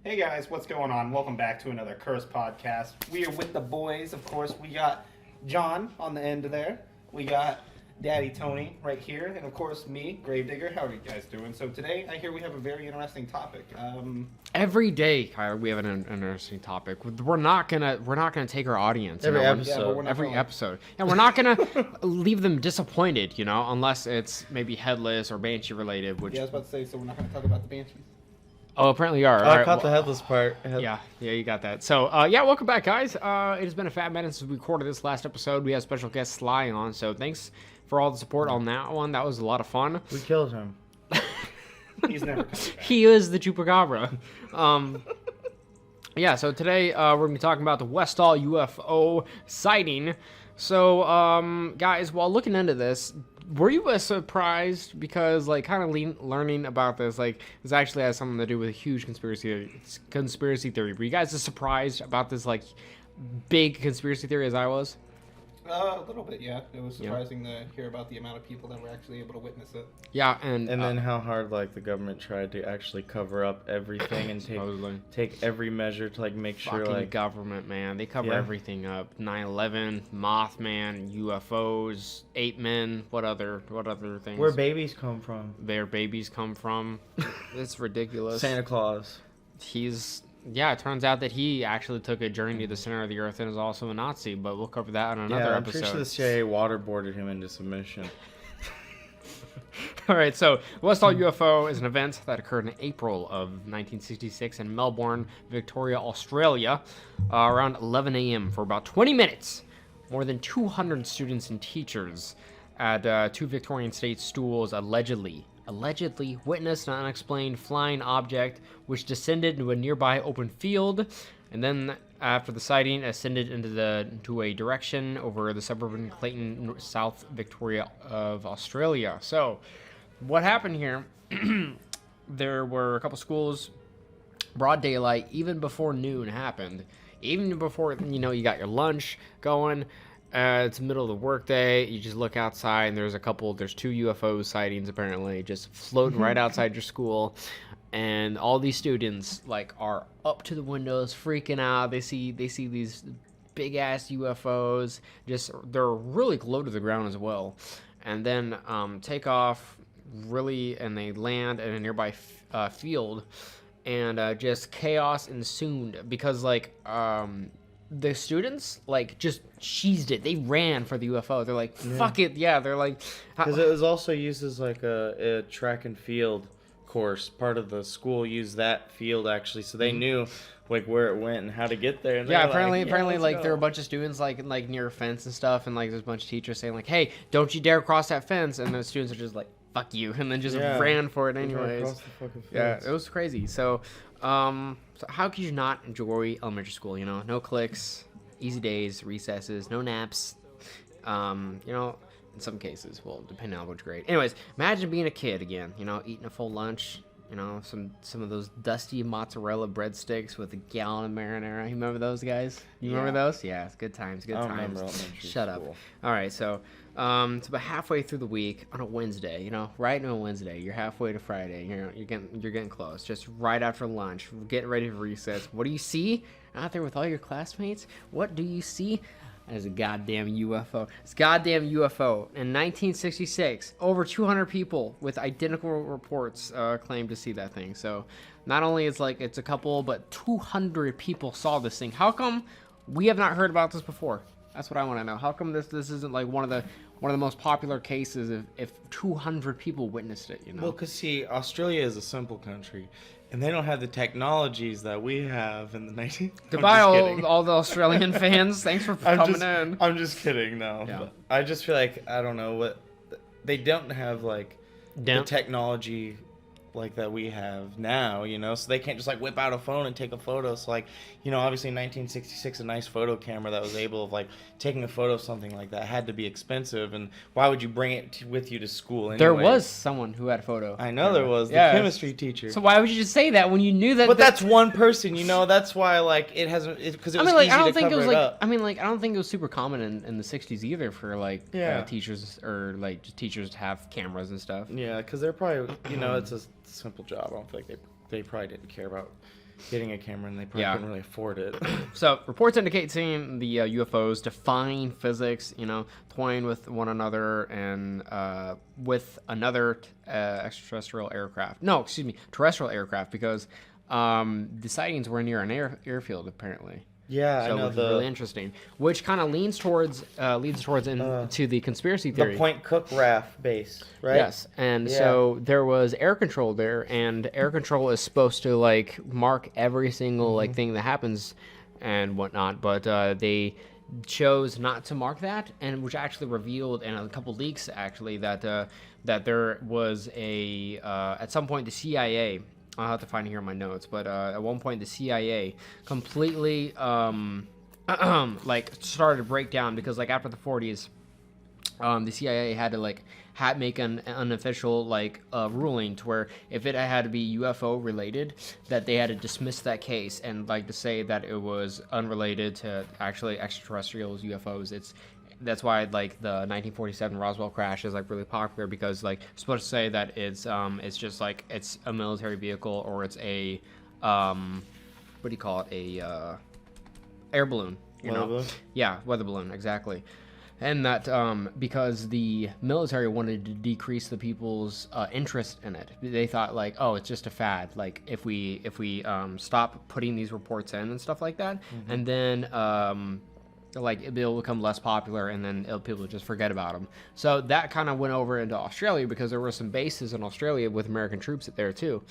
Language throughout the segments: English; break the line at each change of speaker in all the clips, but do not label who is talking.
Hey guys, what's going on? Welcome back to another Curse podcast. We are with the boys, of course. We got John on the end there. We got Daddy Tony right here, and of course me, GraveDigger. How are you guys doing? So today, I hear we have a very interesting topic.
Every day, Kyle, we have an interesting topic. We're not gonna take our audience
Every
episode.
episode.
Yeah, but we're not
Every
going.
episode. And we're not gonna leave them disappointed, unless it's maybe headless or banshee related. Which
Yeah, I was about to say, so we're not going to talk about the Banshees.
oh, apparently you are.
Oh,
All
I
right,
caught the
well,
headless part.
Yeah, you got that. So, welcome back, guys. It has been a fat minute since we recorded this last episode. We had special guest Sly on, so thanks for all the support on that one. That was a lot of fun.
We killed him.
He's never coming back.
He is the Chupacabra. Yeah, so today we're going to be talking about the Westall UFO sighting. So, guys, while looking into this, were you surprised? Because, kind of learning about this, this actually has something to do with a huge conspiracy theory. Were you guys as surprised about this, big conspiracy theory as I was?
A little bit, yeah. It was surprising to hear about the amount of people that were actually able to witness it.
Yeah, and
then how hard the government tried to actually cover up everything and take every measure to make sure
fucking government, man, they cover everything up. 9/11, Mothman, UFOs, ape men. What other things?
where babies come from.
Their babies come from. It's ridiculous.
Santa Claus.
It turns out that he actually took a journey to the center of the earth and is also a Nazi, but we'll cover that on another
I'm
episode.
pretty sure the CIA waterboarded him into submission.
All right, so Westall UFO is an event that occurred in April of 1966 in Melbourne, Victoria, Australia, around 11 a.m. for about 20 minutes. More than 200 students and teachers at two Victorian state schools allegedly witnessed an unexplained flying object which descended into a nearby open field, and then after the sighting ascended into a direction over the suburban Clayton, South Victoria of Australia. So what happened here, there were a couple schools, broad daylight, even before noon happened, even before you got your lunch going. It's the middle of the workday. You just look outside, and there's two UFO sightings apparently just floating right outside your school, and all these students are up to the windows, freaking out. They see these big ass UFOs. They're really low to the ground as well, and then take off and they land in a nearby field, and just chaos ensued because the students just cheesed it. They ran for the UFO. They're like, fuck it. Yeah, they're like,
Because it was also used as a track and field course. Part of the school used that field actually, so they knew where it went and how to get there. And
apparently
let's
there were a bunch of students near a fence and stuff, and there's a bunch of teachers saying hey, don't you dare cross that fence, and the students are just like, fuck you, and then just ran for it anyways.
Across the fucking fence.
Yeah, it was crazy. So how could you not enjoy elementary school? No cliques, easy days, recesses, no naps. In some cases, well, depending on which grade. Anyways, imagine being a kid again. Eating a full lunch. Some of those dusty mozzarella breadsticks with a gallon of marinara. You remember those guys? You remember those? Yeah, it's good times. Good
I don't
times.
remember elementary
Shut up.
school.
All right, so it's about halfway through the week on a Wednesday. Right on a Wednesday, you're halfway to Friday. You're getting close. Just right after lunch, getting ready for recess. What do you see out there with all your classmates? What do you see? There's a goddamn UFO. It's a goddamn UFO. In 1966, over 200 people with identical reports claimed to see that thing. So not only it's a couple, but 200 people saw this thing. How come we have not heard about this before? That's what I want to know. How come this isn't one of the most popular cases if 200 people witnessed it?
Well, because see, Australia is a simple country, and they don't have the technologies that we have in the 19th.
Goodbye, all the Australian fans. Thanks for coming in.
I'm just kidding, no.
Yeah.
But I just feel I don't know what they don't have the technology that we have now, so they can't just whip out a phone and take a photo. So obviously in 1966 a nice photo camera that was able of taking a photo of something like that had to be expensive, and why would you bring it with you to school anyways?
There was someone who had a photo.
I know there was, the chemistry teacher.
So why would you just say that when you knew that?
But that's one person, that's why it hasn't, because it was easy to cover it up.
I don't think it was super common in the 60s either for teachers or just teachers to have cameras and stuff.
Yeah, because they're probably, it's a simple job. I don't think they probably didn't care about getting a camera, and they probably couldn't really afford it.
So reports indicate seeing the UFOs defying physics, toying with one another and with another extraterrestrial aircraft. No, excuse me, terrestrial aircraft, because the sightings were near an airfield apparently.
Yeah,
so
I know.
Which is really interesting, which kind of leads towards into the conspiracy theory.
The Point Cook RAF base, right?
Yes, and so there was air control there, and air control is supposed to like mark every single like thing that happens and whatnot, but they chose not to mark that, and which actually revealed in a couple leaks actually that there was a at some point the CIA. I'll have to find it here in my notes, but at one point the CIA completely like started to break down because like after the 40s, the CIA had to like make an unofficial like ruling to where if it had to be UFO related, that they had to dismiss that case and like to say that it was unrelated to actually extraterrestrials, UFOs. That's why like the 1947 Roswell crash is like really popular because like you're supposed to say that it's just like it's a military vehicle or it's a what do you call it, a air balloon,
Weather balloon?
Yeah, weather balloon, exactly. And that because the military wanted to decrease the people's interest in it. They thought like, oh, it's just a fad. Like if we stop putting these reports in and stuff like that, and then like it'll become less popular, and then people just forget about them. So that kind of went over into Australia because there were some bases in Australia with American troops there too,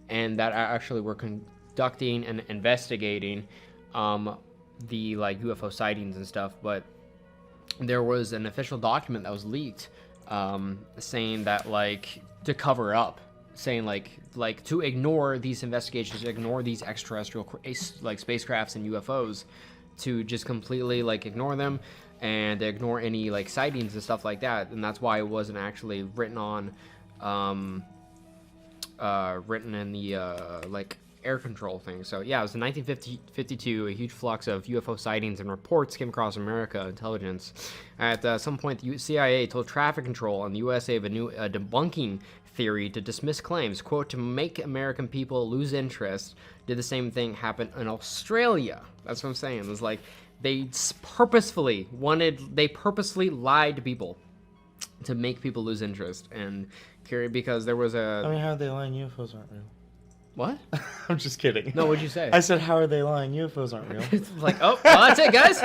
and that actually were conducting and investigating the like UFO sightings and stuff. But there was an official document that was leaked saying that like to cover up, saying like to ignore these investigations, ignore these extraterrestrial like spacecrafts and UFOs, to just completely like ignore them and ignore any like sightings and stuff like that. And that's why it wasn't actually written on written in the like air control thing. So yeah, it was in 1952, a huge flux of UFO sightings and reports came across America intelligence. At some point, the CIA told traffic control on the USA of a new debunking theory to dismiss claims, quote, to make American people lose interest. Did the same thing happen in Australia? That's what I'm saying. It's like they purposefully lied to people to make people lose interest and because there was a.
I mean, how are they lying? UFOs aren't real.
What?
I'm just kidding.
No, what'd you say?
I said, how are they lying? UFOs aren't real.
It's like, oh, well, that's it, guys.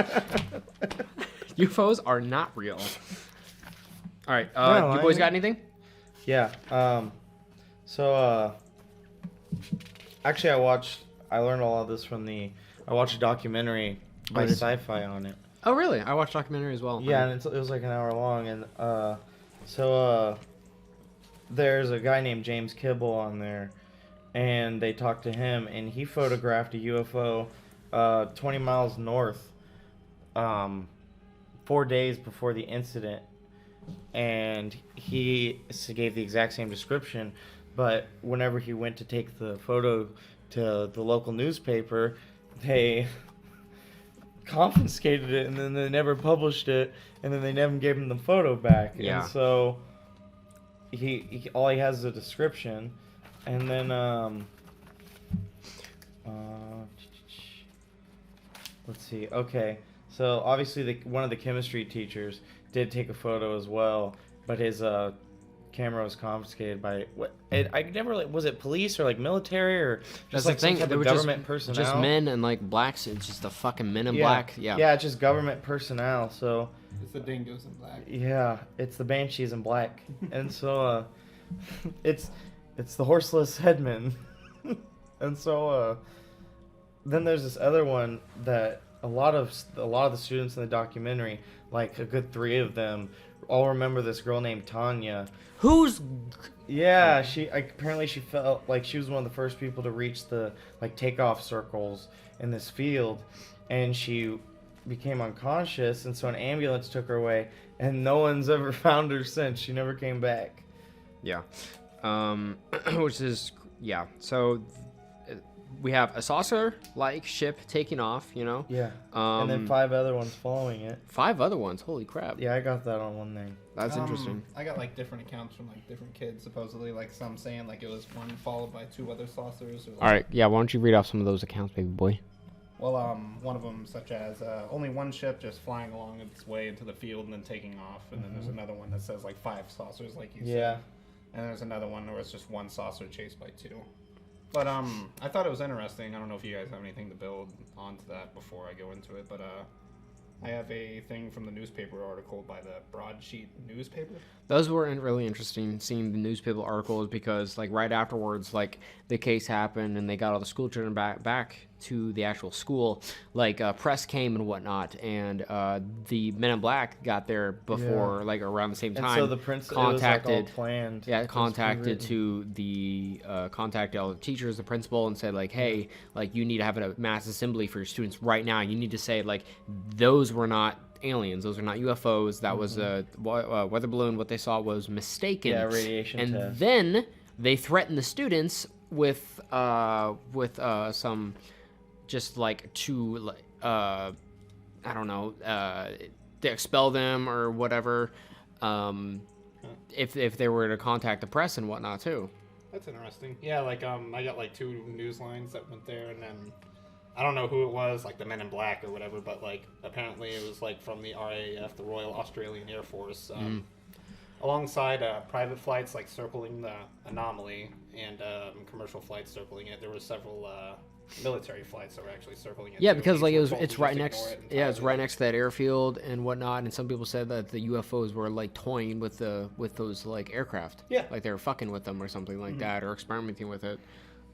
UFOs are not real. All right, you boys got anything?
Yeah. Actually, I learned all of this from I watched a documentary by Sci-Fi on it.
Oh, really? I watched a documentary as well.
Yeah, and it was like an hour long, and there's a guy named James Kibble on there, and they talked to him, and he photographed a UFO 20 miles north 4 days before the incident, and he gave the exact same description, but whenever he went to take the photo to the local newspaper, they confiscated it, and then they never published it, and then they never gave him the photo back.
Yeah.
And so he all he has is a description, and then let's see. Okay, so obviously one of the chemistry teachers did take a photo as well, but his camera was confiscated by I never was it police or like military or just like some type of government personnel?
Just men and like blacks. It's just the fucking men in
Yeah.
black. Yeah.
Yeah, it's just government personnel. So
It's the dingoes in black.
yeah, it's the banshees in black, and so it's the horseless headmen, and so then there's this other one that a lot of the students in the documentary, like a good 3 of them, all remember this girl named Tanya. Yeah, apparently she felt like she was one of the first people to reach the like takeoff circles in this field, and she became unconscious, and so an ambulance took her away, and no one's ever found her since. She never came back.
Yeah. Which is so we have a saucer-like ship taking off,
Yeah. And then 5 other ones following it.
5 other ones. Holy crap.
Yeah, I got that on one thing.
That's interesting.
I got like different accounts from like different kids. Supposedly, like some saying like it was one followed by 2 other saucers. Or, like,
All right, yeah. Why don't you read off some of those accounts, baby boy?
Well, one of them such as only one ship just flying along its way into the field and then taking off, and then there's another one that says like 5 saucers, like you said. And there's another one where it's just 1 saucer chased by 2. But I thought it was interesting. I don't know if you guys have anything to build onto that before I go into it, but I have a thing from the newspaper article by the Broadsheet newspaper.
Those were really interesting, seeing the newspaper articles, because like right afterwards, like the case happened and they got all the school children back to the actual school. Like press came and whatnot, and the Men in Black got there before, like around the same time.
And so the principal contacted, it was like all planned.
Yeah, contacted all the teachers, the principal, and said like, hey, like you need to have a mass assembly for your students right now. You need to say like those were not aliens, those are not UFOs. That was a weather balloon. What they saw was mistaken.
Yeah, radiation
and
test.
Then they threatened the students with some, just like to I don't know, to expel them or whatever, if they were to contact the press and whatnot too.
That's interesting. Yeah, like I got like 2 news lines that went there, and then I don't know who it was, like the Men in Black or whatever, but like apparently it was like from the RAF, the Royal Australian Air Force, alongside private flights like circling the anomaly and commercial flights circling it. There were several military flights that were actually circling it.
Yeah,
too.
because
These
like
were told
it's
to
right
just ignore
next.
it
Yeah, it's right
entirely.
next to that airfield and whatnot. And some people said that the UFOs were like toying with those like aircraft.
Yeah.
Like they were fucking with them or something like that, or experimenting with it.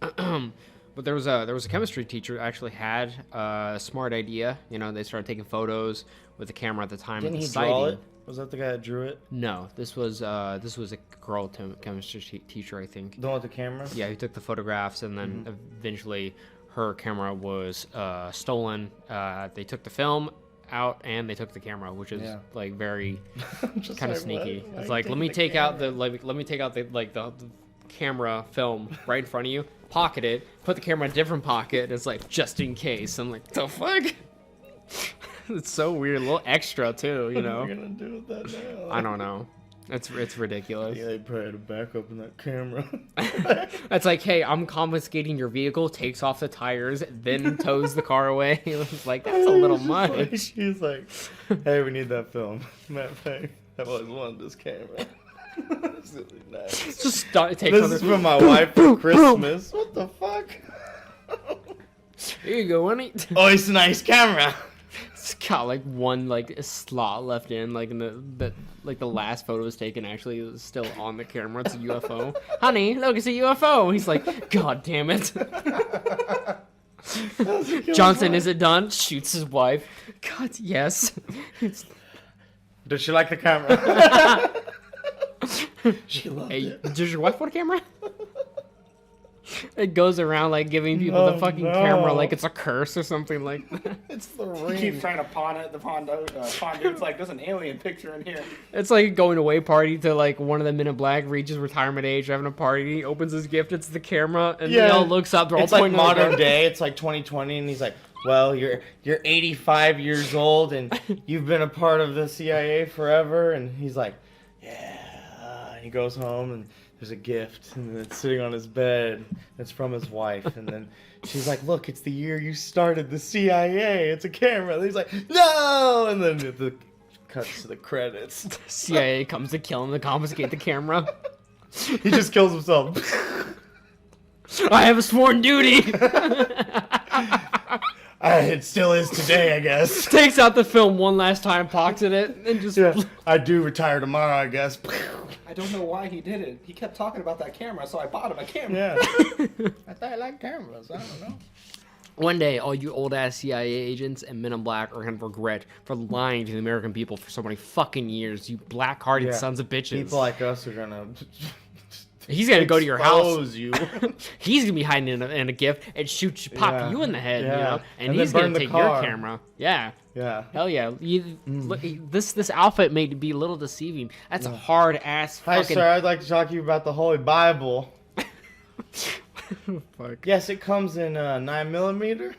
But there was a chemistry teacher that actually had a smart idea. You know, they started taking photos with the camera at the time.
Didn't
of the
he
sighting.
draw it? Was that the guy that drew it?
No, this was a girl chemistry teacher, I think.
The one with the camera?
Yeah, he took the photographs, and then eventually her camera was stolen. They took the film out and they took the camera, which is like very kind of sneaky.
What?
It's like let me take out the camera film right in front of you, pocket it, put the camera in a different pocket, and it's like just in case. I'm like, the fuck? It's so weird, a little extra too, you know.
What are we gonna do with that now?
I don't know. It's ridiculous.
Yeah, they probably had a backup in that camera.
It's like, hey, I'm confiscating your vehicle, takes off the tires, then tows the car away. It's like, that's a little much.
Like, he's like, hey, we need that film. Matter of fact, I've always wanted this camera. It's really nice.
Just take
This is from my wife for Christmas. What the fuck?
Here you go, honey.
Oh, it's a nice camera.
It's got like one like a slot left in, like in the last photo was taken. Actually, it was still on the camera. It's a UFO. Honey, look, it's a UFO. He's like, God damn it. Johnson, is it done? Shoots his wife. God, yes.
Does she like the camera? She loved it.
Does your wife want a camera? It goes around like giving people the fucking camera like it's a curse or something like that.
It's the
He
ring.
keeps trying to pawn it. The pawn dude's like, there's an alien picture in here.
It's like a going away party to like one of the Men in Black reaches retirement age, having a party. He opens his gift, it's the camera, and he all looks up. They're all
It's like
pointing at
modern
the
day. It's like 2020, and he's like, well, you're 85 years old, and you've been a part of the CIA forever. And he's like, yeah. And he goes home, and there's a gift, and it's sitting on his bed. It's from his wife, and then she's like, look, it's the year you started the CIA. It's a camera. And he's like, no! And then the cuts to the credits.
CIA comes to kill him to confiscate the camera.
He just kills himself.
I have a sworn duty.
It still is today, I guess.
Takes out the film one last time, pocketed it, and just.
Yeah, I do retire tomorrow, I guess.
I don't know why he did it. He kept talking about that camera, so I bought him a camera.
Yeah. I thought I liked cameras. I don't know.
One day, all you old ass CIA agents and Men in Black are gonna regret for lying to the American people for so many fucking years. You black-hearted sons of bitches.
People like us are gonna.
He's gonna go to your house.
Expose you.
He's gonna be hiding in a gift and shoot you, pop you in the head, you know, and
And
he's
then
gonna
burn the
take your
car.
camera. Yeah.
Yeah.
Hell yeah. Look, this outfit may be a little deceiving. That's a hard ass
Hi,
fucking.
sir. I'd like to talk to you about the Holy Bible.
Fuck.
Yes, it comes in 9mm.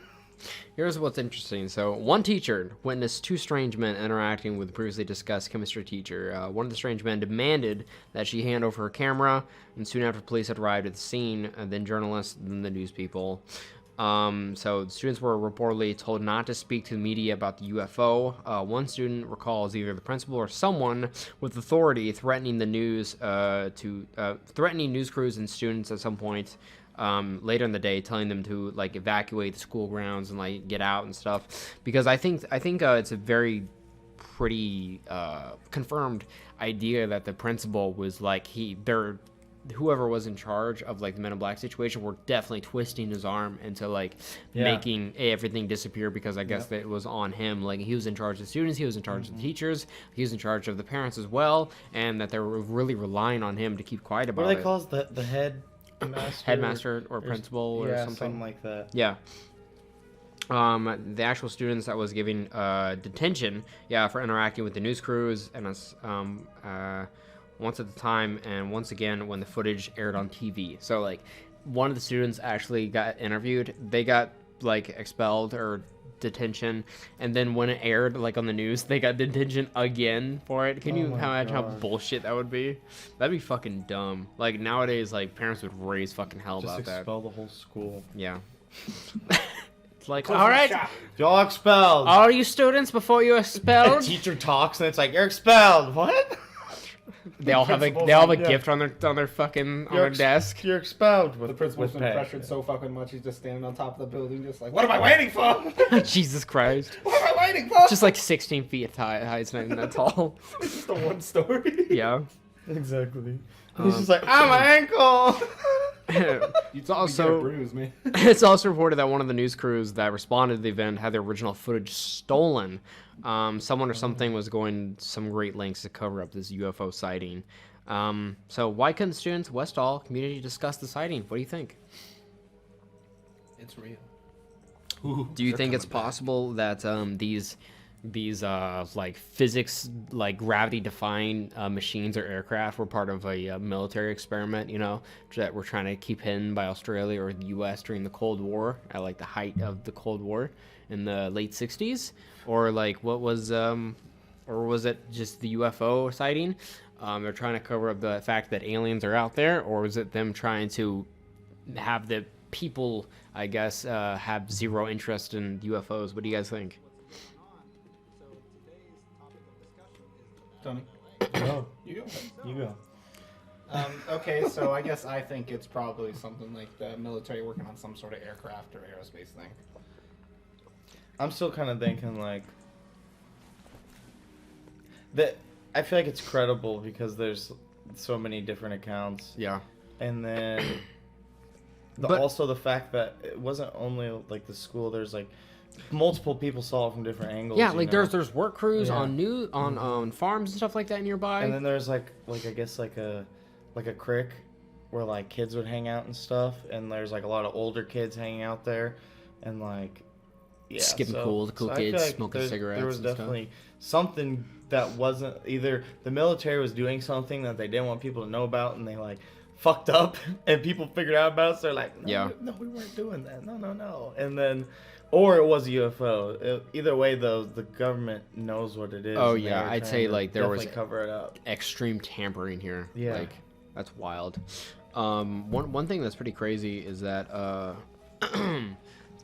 Here's what's interesting. So, one teacher witnessed two strange men interacting with the previously discussed chemistry teacher. One of the strange men demanded that she hand over her camera, and soon after police had arrived at the scene, then journalists, then the news people. So the students were reportedly told not to speak to the media about the UFO. One student recalls either the principal or someone with authority threatening the news threatening news crews and students at some point later in the day, telling them to like evacuate the school grounds and like get out and stuff. Because I think it's a very pretty confirmed idea that the principal was like whoever was in charge of like the Men in Black situation were definitely twisting his arm into like making everything disappear, because I guess that it was on him. Like he was in charge of the students, he was in charge of the teachers, he was in charge of the parents as well, and that they were really relying on him to keep quiet about it.
What do they call it? The
headmaster or principal or something
like that.
Yeah. The actual students that was giving detention, for interacting with the news crews and us, once at the time, and once again when the footage aired on TV. So like one of the students actually got interviewed, they got like expelled or detention, and then when it aired like on the news, they got detention again for it. Can you imagine how bullshit that would be? That'd be fucking dumb. Like nowadays, like parents would raise fucking hell about that.
Just expel the whole school.
Yeah. It's like, all right,
y'all expelled.
All you students before you expelled.
The teacher talks and it's like, you're expelled. What?
They all have a gift on their fucking on their desk.
You're expelled.
The principal's been pressured so fucking much, he's just standing on top of the building, just like, what am I waiting for?
Jesus Christ!
What am I waiting for?
Just like 16 feet high. It's not even that tall.
It's just a one story.
Yeah.
Exactly. He's just like, my ankle.
It's also bruise, man. It's also reported that one of the news crews that responded to the event had their original footage stolen. Someone or something was going some great lengths to cover up this UFO sighting. So why couldn't students, Westall community, discuss the sighting? What do you think?
It's real.
Do you think it's possible that these like physics, like gravity defying machines or aircraft were part of a military experiment, that we're trying to keep hidden by Australia or the US during the Cold War, at like the height of the Cold War in the late 60s? Or like what was or was it just the UFO sighting? They're trying to cover up the fact that aliens are out there, or is it them trying to have the people, I guess, have zero interest in UFOs? What do you guys think?
Tony?
No.
You go.
You go.
Okay, so I guess I think it's probably something like the military working on some sort of aircraft or aerospace thing.
I'm still kind of thinking like that. I feel like it's credible because there's so many different accounts.
Yeah.
And then also the fact that it wasn't only like the school. There's like multiple people saw it from different angles.
Yeah, like there's work crews on farms and stuff like that nearby.
And then there's like I guess like a creek where like kids would hang out and stuff, and there's like a lot of older kids hanging out there, and like
skipping cool kids like smoking cigarettes.
There was definitely something that wasn't either the military was doing something that they didn't want people to know about, and they like fucked up, and people figured out about it. So they're like, no, we weren't doing that. No. And then, or it was a UFO. Either way, though, the government knows what it is.
Oh yeah, I'd say like there was
cover it up.
Extreme tampering here.
Yeah,
like that's wild. One thing that's pretty crazy is that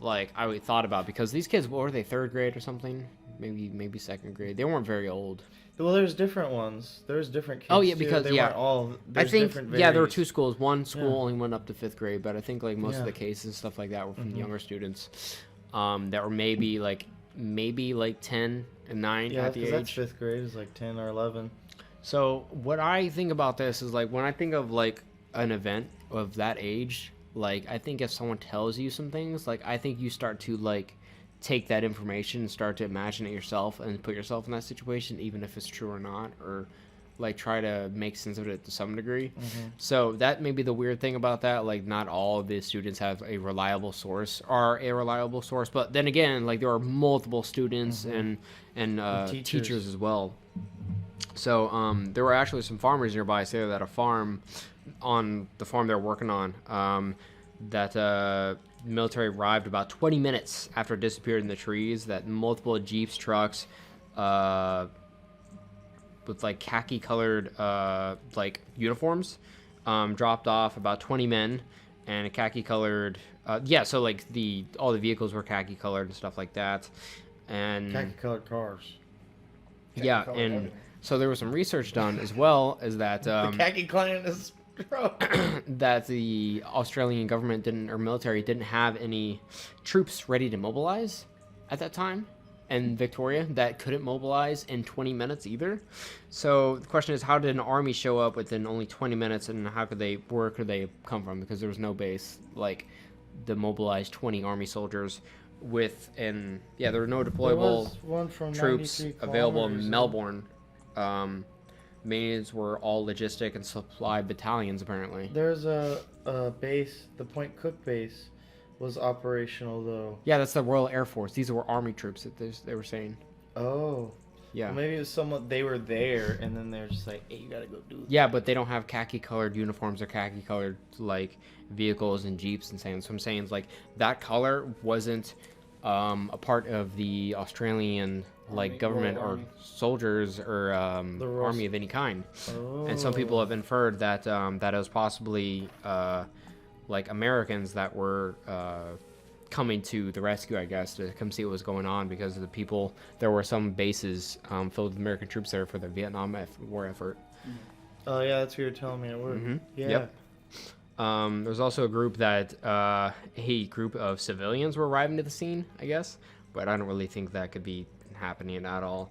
like I thought about, because these kids, what were they, third grade or something? Maybe second grade. They weren't very old.
Well, there's different ones. There's different kids.
Oh yeah, because
they weren't all.
I think there were two
schools.
schools. One school only went up to 5th grade, but I think like most of the cases and stuff like that were from younger students, that were maybe like 10 and 9 at the age.
That's 5th grade is like 10 or 11.
So what I think about this is like when I think of like an event of that age, like I think if someone tells you some things, like I think you start to like take that information and start to imagine it yourself and put yourself in that situation, even if it's true or not, or like try to make sense of it to some degree. So that may be the weird thing about that. Like not all of the students have a reliable source, but then again, like there are multiple students and teachers as well. So there were actually some farmers nearby say that on the farm they're working on, that military arrived about 20 minutes after it disappeared in the trees. That multiple jeeps, trucks, with like khaki colored like uniforms dropped off about 20 men and a khaki colored so like all the vehicles were khaki colored and stuff like that, and
Khaki colored cars.
yeah, and
everything.
so there was some research done as well as that
The khaki clan is
that the Australian government military didn't have any troops ready to mobilize at that time, and Victoria that couldn't mobilize in 20 minutes either. So the question is, how did an army show up within only 20 minutes, and where could they come from? Because there was no base like the mobilized 20 army soldiers there were no deployable
one from
troops
93
available in
kilometers.
Melbourne. Mains were all logistic and supply battalions apparently.
There's a base, the Point Cook base was operational though.
Yeah, that's the Royal Air Force. These were army troops that they were saying.
Oh.
Yeah.
Well, maybe it was someone, they were there and then they're just like, hey, you gotta go do that.
Yeah, but they don't have khaki colored uniforms or khaki colored like vehicles and jeeps and things. So I'm saying like that color wasn't a part of the Australian like government
Royal
or
Army.
soldiers or army of any kind.
Oh.
And some people have inferred that that it was possibly like Americans that were coming to the rescue, I guess, to come see what was going on, because of the people. There were some bases filled with American troops there for the Vietnam War effort.
Oh yeah, that's what you were telling me at work.
Mhm.
Yeah.
Yep. There's also a group of civilians were arriving to the scene, I guess, but I don't really think that could be happening at all.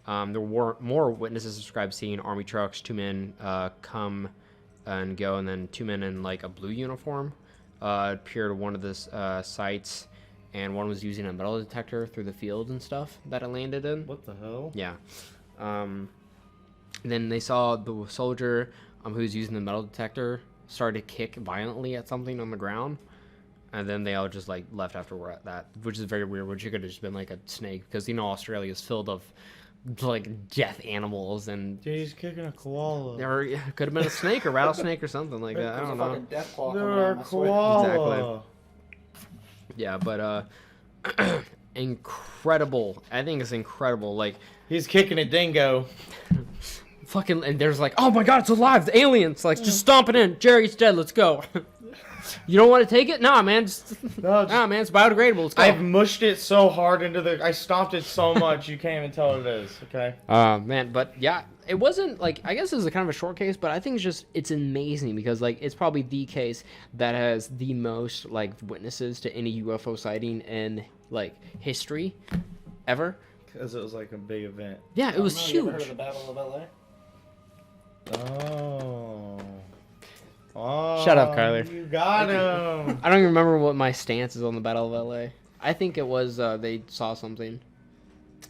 There were more witnesses described seeing army trucks, 2 men come and go, and then 2 men in like a blue uniform appeared at one of the sites, and one was using a metal detector through the field and stuff that it landed in.
What the hell?
Yeah. Then they saw the soldier who was using the metal detector started to kick violently at something on the ground, and then they all just like left after that, which is very weird. Which it could have just been like a snake, because Australia is filled of like death animals, and
Dude, he's kicking a koala.
or it could have been a snake or rattlesnake or something like that. I
There's
don't
a
know.
fucking death claw
There
coming
are
out of my sweat.
koala.
Yeah, but incredible. I think it's incredible. Like
He's kicking a dingo.
fucking, and there's like, oh my god, it's alive, the aliens, like just stomp it in. Jerry's dead, let's go. You don't want to take it? Nah, man. Nah, man, it's biodegradable. Let's go.
I've mushed it so hard I stomped it so much you can't even tell what it is. Okay.
Man, but yeah, it wasn't like, I guess it was a kind of a short case, but I think it's amazing because like it's probably the case that has the most like witnesses to any UFO sighting in like history ever.
Because it was like a big event.
Yeah, it was
You ever heard
huge.
of the Battle of LA?
Oh,
Shut up, Kyler.
You got him.
I don't even remember what my stance is on the Battle of LA. I think it was they saw something.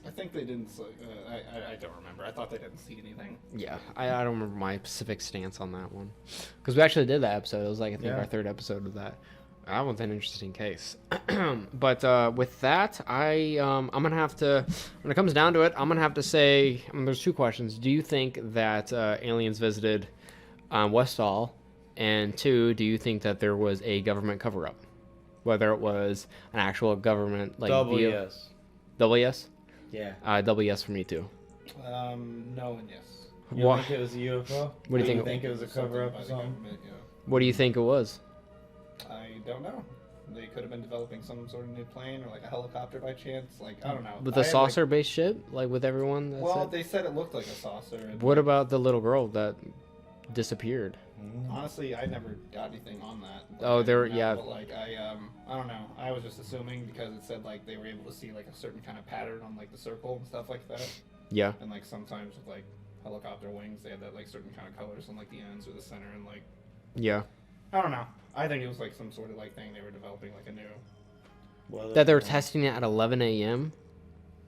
I think they didn't. I don't remember. I thought they didn't see anything.
Yeah, I don't remember my specific stance on that one, because we actually did that episode. It was like I think
Yeah.
our 3rd episode of that. That one's an interesting case. But with that, I'm gonna have to. When it comes down to it, I'm gonna have to say there's 2 questions. Do you think that aliens visited Westall? And 2, do you think that there was a government cover-up? Whether it was an actual government like
Double yes.
Double yes?
Yeah.
Double yes for me too.
No and yes.
You
What?
think it was a UFO?
What do you think?
think it was a cover up
by
or
the
something?
government, yeah.
What do you think it was?
I don't know. They could have been developing some sort of new plane or like a helicopter by chance. Like I don't know.
With
I
the
had,
saucer-based ship, like with everyone. That's
Well,
it?
they said it looked like a saucer. And
What about the little girl that disappeared?
honestly, I never got anything on that.
Oh, there-
You know,
yeah.
But like I don't know. I was just assuming because it said like they were able to see like a certain kind of pattern on like the circle and stuff like that.
Yeah.
And like sometimes with like helicopter wings, they had that like certain kind of colors on like the ends or the center and like
Yeah.
I don't know. I think it was like some sort of like thing they were developing like a new.
That they were testing it at 11 a.m.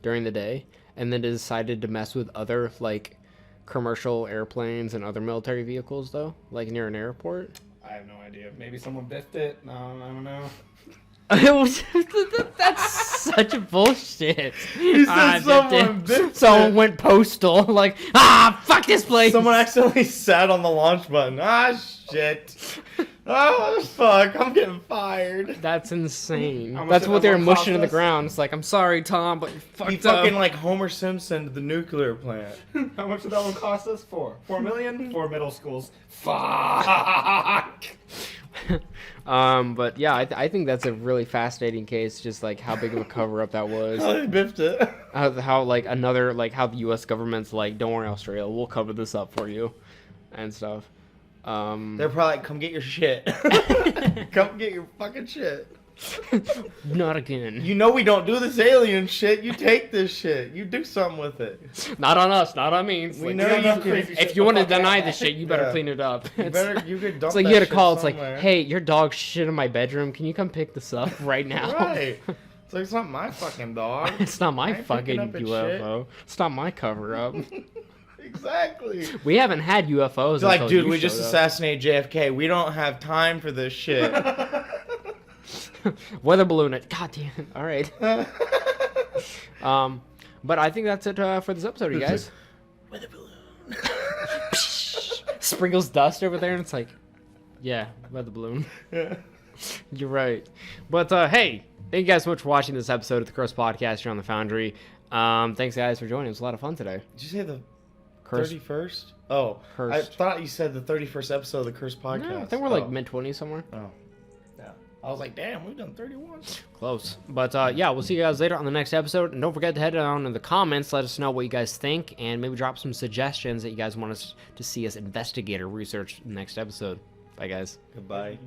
during the day, and then decided to mess with other like commercial airplanes and other military vehicles, though, like near an airport.
I have no idea. Maybe someone biffed it. No, I don't know.
That's such bullshit.
He said someone biffed it.
Someone went postal, like, fuck this place.
Someone accidentally sat on the launch button. Ah, shit. Oh, fuck. I'm getting fired.
That's insane.
How much
That's
did
what
that
they're
one cost
mushing in the
us?
ground. It's like, I'm sorry, Tom, but you
He
fucked
fucking
up.
like Homer Simpson to the nuclear plant.
How much did that one cost us? 4 million for middle schools. Fuck.
But yeah, I think that's a really fascinating case. Just like how big of a cover up that was.
Oh, they biffed it.
How like another like how the U.S. government's like, don't worry, Australia, we'll cover this up for you, and stuff.
They're probably like, come get your shit. Come get your fucking shit.
Not again.
You know we don't do this alien shit. You take this shit. You do something with it.
Not on us, not on me. It's
We
like,
know
got enough
you can.
crazy shit
if you want to
fuck
deny
that.
the shit, you better
Yeah.
clean it up.
You could dump
It's like
that
you had a
shit
call. It's
somewhere.
like, hey, your dog shit in my bedroom. Can you come pick this up right now?
Right. It's like, it's not my fucking dog.
It's not
I
my
ain't
fucking
picking up its
UFO. It's not my cover up.
Exactly.
We haven't had UFOs.
It's like,
until
dude,
you
we just
showed up.
assassinated JFK. We don't have time for this shit.
Weather balloon it. God damn it. All right. But I think that's it for this episode, you guys.
Weather balloon.
Sprinkles dust over there, and it's like, yeah, weather balloon.
Yeah.
You're right. But hey, thank you guys so much for watching this episode of the Curse Podcast here on the Foundry. Thanks guys for joining. It was a lot of fun today.
Did you say the
Curse.
31st? Oh, I
Cursed.
thought you said the 31st episode of the Curse Podcast.
No, I think we're like mid-20s somewhere.
Oh. Yeah. I was like, damn, we've done 31.
Close. But yeah, we'll see you guys later on the next episode. And don't forget to head down in the comments. Let us know what you guys think. And maybe drop some suggestions that you guys want us to see us investigate or research in the next episode. Bye, guys.
Goodbye.